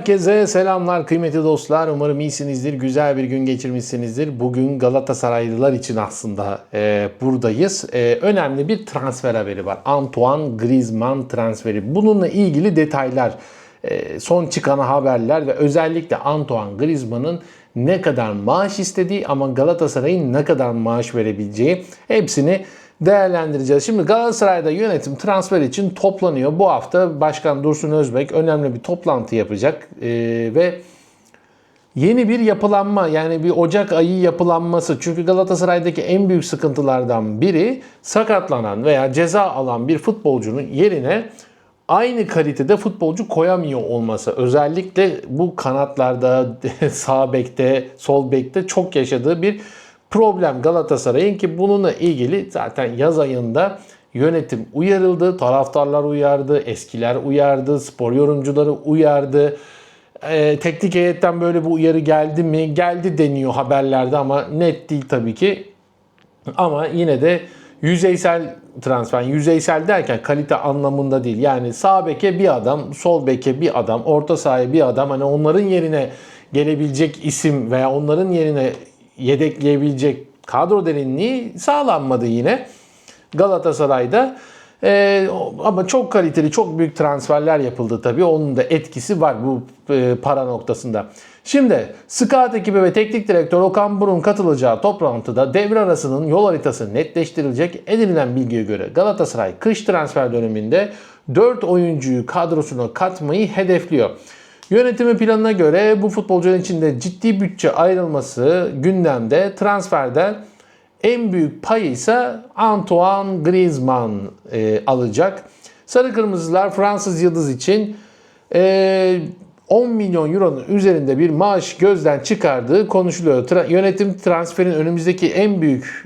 Herkese selamlar kıymetli dostlar. Umarım iyisinizdir, güzel bir gün geçirmişsinizdir. Bugün Galatasaraylılar için aslında buradayız. Önemli bir transfer haberi var. Antoine Griezmann transferi. Bununla ilgili detaylar, son çıkan haberler ve özellikle Antoine Griezmann'ın ne kadar maaş istediği ama Galatasaray'ın ne kadar maaş verebileceği hepsini değerlendireceğiz. Şimdi Galatasaray'da yönetim transfer için toplanıyor. Bu hafta Başkan Dursun Özbek önemli bir toplantı yapacak ve yeni bir yapılanma, yani bir Ocak ayı yapılanması. Çünkü Galatasaray'daki en büyük sıkıntılardan biri sakatlanan veya ceza alan bir futbolcunun yerine aynı kalitede futbolcu koyamıyor olması. Özellikle bu kanatlarda, sağ bekte, sol bekte çok yaşadığı bir problem Galatasaray'ın, ki bununla ilgili zaten yaz ayında yönetim uyarıldı, taraftarlar uyardı, eskiler uyardı, spor yorumcuları uyardı. Teknik heyetten böyle bir uyarı geldi mi? Geldi deniyor haberlerde ama net değil tabii ki. Ama yine de yüzeysel transfer, yüzeysel derken kalite anlamında değil. Yani sağ beke bir adam, sol beke bir adam, orta sahaya bir adam, hani onların yerine gelebilecek isim veya onların yerine yedekleyebilecek kadro derinliği sağlanmadı yine Galatasaray'da. Ama çok kaliteli, çok büyük transferler yapıldı tabii. Onun da etkisi var bu para noktasında. Şimdi Scout ekibi ve teknik direktör Okan Buruk'un katılacağı toplantıda devre arasının yol haritası netleştirilecek. Edinilen bilgiye göre Galatasaray kış transfer döneminde 4 oyuncuyu kadrosuna katmayı hedefliyor. Yönetimin planına göre bu futbolcuların içinde ciddi bütçe ayrılması gündemde. Transferde en büyük payı ise Antoine Griezmann alacak. Sarı Kırmızılar Fransız yıldız için 10 milyon euronun üzerinde bir maaş gözden çıkardığı konuşuluyor. Yönetim transferin önümüzdeki en büyük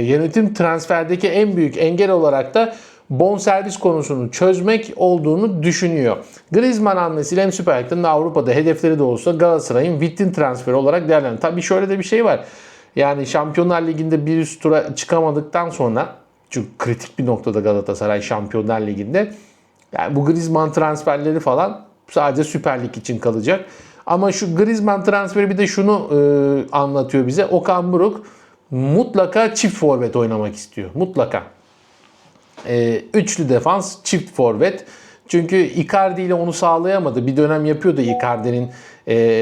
yönetim transferdeki en büyük engel olarak da bonservis konusunu çözmek olduğunu düşünüyor. Griezmann hamlesiyle hem Süper Lig'de hem de Avrupa'da hedefleri doğrultusunda Galatasaray'ın vitrin transferi olarak değerlendiriyor. Tabii şöyle de bir şey var. Yani Şampiyonlar Ligi'nde bir üst tura çıkamadıktan sonra, çünkü kritik bir noktada Galatasaray Şampiyonlar Ligi'nde, yani bu Griezmann transferleri falan sadece Süper Lig için kalacak. Ama şu Griezmann transferi bir de şunu anlatıyor bize. Okan Buruk mutlaka çift forvet oynamak istiyor. Mutlaka. Üçlü defans, çift forvet. Çünkü Icardi ile onu sağlayamadı. Bir dönem yapıyordu Icardi'nin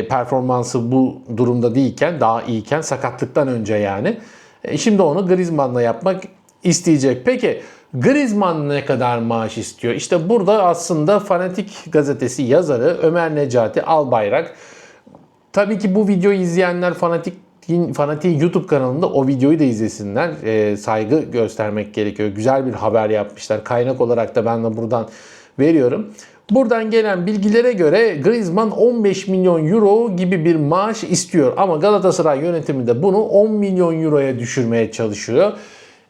performansı bu durumda değilken, daha iyiyken, sakatlıktan önce yani. Şimdi onu Griezmann'la yapmak isteyecek. Peki Griezmann ne kadar maaş istiyor? İşte burada aslında Fanatik gazetesi yazarı Ömer Necati Albayrak, tabii ki bu videoyu izleyenler Fanatik'in YouTube kanalında o videoyu da izlesinler. Saygı göstermek gerekiyor. Güzel bir haber yapmışlar. Kaynak olarak da ben de buradan veriyorum. Buradan gelen bilgilere göre Griezmann 15 milyon euro gibi bir maaş istiyor. Ama Galatasaray yönetimi de bunu 10 milyon euroya düşürmeye çalışıyor.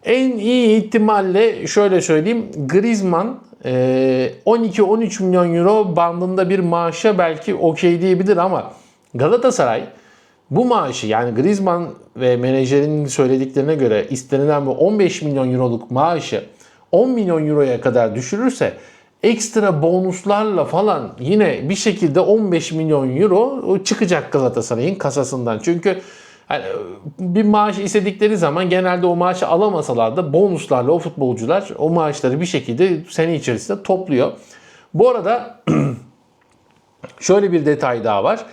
En iyi ihtimalle şöyle söyleyeyim, Griezmann 12-13 milyon euro bandında bir maaşa belki okey diyebilir ama Galatasaray bu maaşı, yani Griezmann ve menajerinin söylediklerine göre istenilen bu 15 milyon euroluk maaşı 10 milyon euroya kadar düşürürse ekstra bonuslarla falan yine bir şekilde 15 milyon euro çıkacak Galatasaray'ın kasasından. Çünkü yani bir maaş istedikleri zaman genelde o maaşı alamasalar da bonuslarla o futbolcular o maaşları bir şekilde sene içerisinde topluyor. Bu arada şöyle bir detay daha var.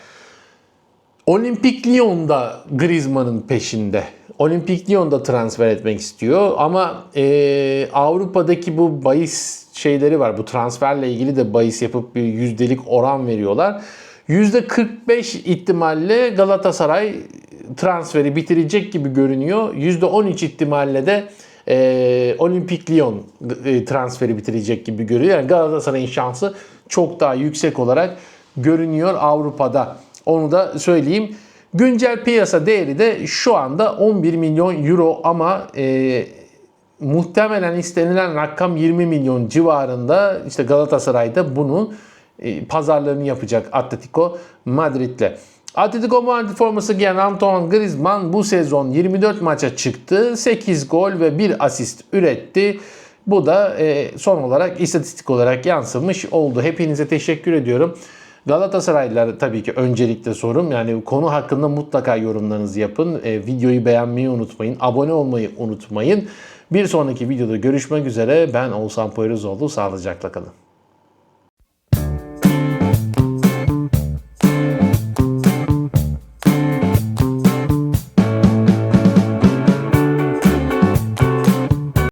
Olympique Lyon da Griezmann'ın peşinde. Olympique Lyon da transfer etmek istiyor ama Avrupa'daki bu bahis şeyleri var. Bu transferle ilgili de bahis yapıp bir yüzdelik oran veriyorlar. %45 ihtimalle Galatasaray transferi bitirecek gibi görünüyor. %13 ihtimalle de Olympique Lyon transferi bitirecek gibi görünüyor. Yani Galatasaray'ın şansı çok daha yüksek olarak görünüyor Avrupa'da. Onu da söyleyeyim. Güncel piyasa değeri de şu anda 11 milyon euro ama muhtemelen istenilen rakam 20 milyon civarında. İşte Galatasaray'da bunu pazarlarını yapacak Atletico Madrid'le. Atletico Madrid forması giyen Antoine Griezmann bu sezon 24 maça çıktı. 8 gol ve 1 asist üretti. Bu da son olarak istatistik olarak yansımış oldu. Hepinize teşekkür ediyorum. Galatasaraylılar tabii ki öncelikle sorum. Yani konu hakkında mutlaka yorumlarınızı yapın. Videoyu beğenmeyi unutmayın. Abone olmayı unutmayın. Bir sonraki videoda görüşmek üzere. Ben Oğuzhan Poyrazoğlu. Sağlıcakla kalın.